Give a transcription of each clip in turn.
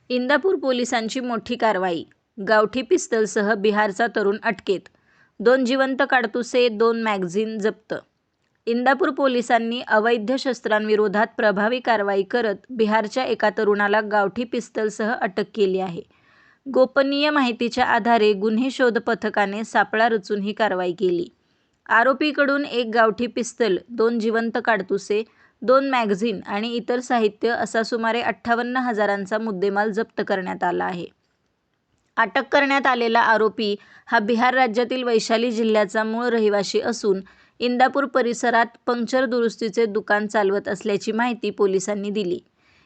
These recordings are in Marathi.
इंदापूर पोलिसांची मोठी कारवाई. गावठी पिस्तलसह बिहारचा तरुण अटकेत. 2 जिवंत काडतुसे, 2 मॅगझिन जप्त. इंदापूर पोलिसांनी अवैध शस्त्रांविरोधात प्रभावी कारवाई करत बिहारच्या एका तरुणाला गावठी पिस्तलसह अटक केली आहे. गोपनीय माहितीच्या आधारे गुन्हे शोध पथकाने सापळा रचून ही कारवाई केली. आरोपीकडून 1 गावठी पिस्तल, 2 जिवंत काडतुसे, 2 मॅगझिन आणि इतर साहित्य असा सुमारे 58,000चा मुद्देमाल जप्त करण्यात आला आहे. अटक करण्यात आलेला आरोपी हा बिहार राज्यातील वैशाली जिल्ह्याचा मूळ रहिवासी असून इंदापूर परिसरात पंक्चर दुरुस्तीचे दुकान चालवत असल्याची माहिती पोलिसांनी दिली.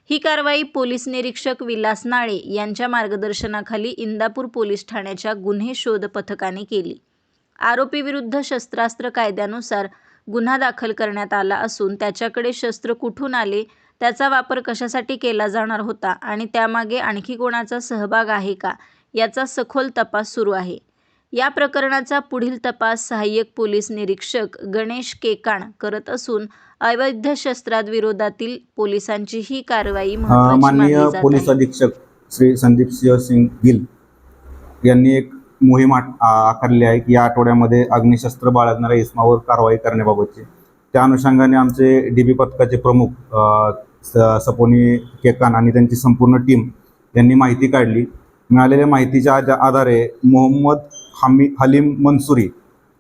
ही कारवाई पोलीस निरीक्षक विलास नाळे यांच्या मार्गदर्शनाखाली इंदापूर पोलीस ठाण्याच्या गुन्हे शोध पथकाने केली. आरोपीविरुद्ध शस्त्रास्त्र कायद्यानुसार गुन्हा दाखल करण्यात आला असून त्याच्याकडे शस्त्र कुठून आले, त्याचा वापर कशासाठी केला जाणार होता आणि त्यामागे आणखी कोणाचा सहभाग आहे का, याचा सखोल तपास सुरू आहे. या प्रकरणाचा पुढील तपास सहाय्यक पोलीस निरीक्षक गणेश केकाण करत असून अवैध शस्त्रांविरोधातील पोलिसांची ही कारवाई महत्त्वाची मानली जात आहे. पोलीस अधीक्षक श्री संदीप सिंह गिल यांनी एक मोहीम आखली आहे की या आठवड्यामध्ये अग्निशस्त्र बाळगणाऱ्या इसमावर कारवाई करण्याबाबतची. त्या अनुषंगाने आमचे डीबी पथकाचे प्रमुख सपोनी केकान आणि त्यांची संपूर्ण टीम यांनी माहिती काढली. मिळालेल्या माहितीच्या आधारे मोहम्मद हलीम मंसुरी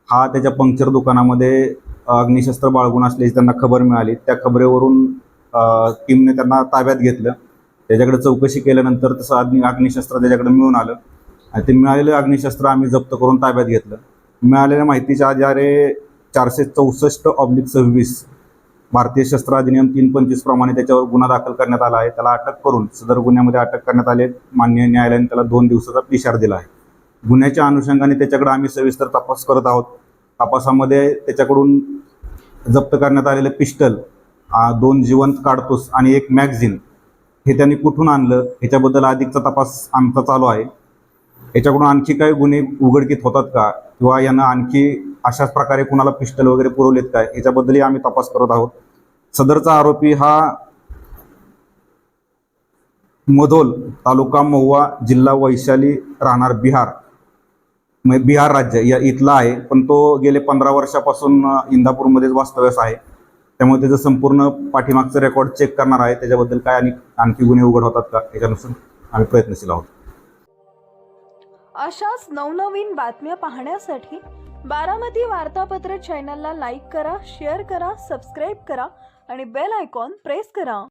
हा त्याच्या पंक्चर दुकानामध्ये अग्निशस्त्र बाळगून असल्याची त्यांना खबर मिळाली. त्या खबरेवरून टीमने त्यांना ताब्यात घेतलं. त्याच्याकडे चौकशी केल्यानंतर तसं अग्निशस्त्र त्याच्याकडे मिळून आलं आणि ते मिळालेलं अग्निशस्त्र आम्ही जप्त करून ताब्यात घेतलं. मिळालेल्या माहितीच्या आधारे 464/26 भारतीय शस्त्र अधिनियम 325 प्रमाणे त्याच्यावर गुन्हा दाखल करण्यात आला आहे. त्याला अटक करून सदर गुन्ह्यामध्ये अटक करण्यात आली. माननीय न्यायालयाने त्याला 2 दिवसाचा इशारा दिला आहे. गुन्ह्याच्या अनुषंगाने त्याच्याकडे आम्ही सविस्तर तपास करत आहोत. तपासामध्ये त्याच्याकडून जप्त करण्यात आलेलं पिस्टल, 2 जिवंत काडतूस आणि 1 मॅगझिन हे त्यांनी कुठून आणलं याच्याबद्दल अधिकचा तपास आमचा चालू आहे. याच्याकडून आणखी काही गुन्हे उघडकीत होतात का किंवा यांना आणखी अशाच प्रकारे कुणाला पिस्टल वगैरे पुरवलेत काय याच्याबद्दलही आम्ही तपास करत आहोत. सदरचा आरोपी हा मधोल, तालुका महुवा, जिल्हा वैशाली, राहणार बिहार राज्य या इथला आहे. पण तो गेले 15 वर्षापासून इंदापूरमध्येच वास्तव्यास आहे. त्यामुळे त्याचं संपूर्ण पाठीमागचं रेकॉर्ड चेक करणार आहे. त्याच्याबद्दल काय आणखी गुन्हे उघड होतात का याच्यानुसार आम्ही प्रयत्नशील आहोत. अशाच नवनवीन बातम्या पाहण्यासाठी बारामती वार्तापत्र चॅनलला लाईक करा, शेअर करा, सबस्क्राईब करा आणि बेल आयकॉन प्रेस करा.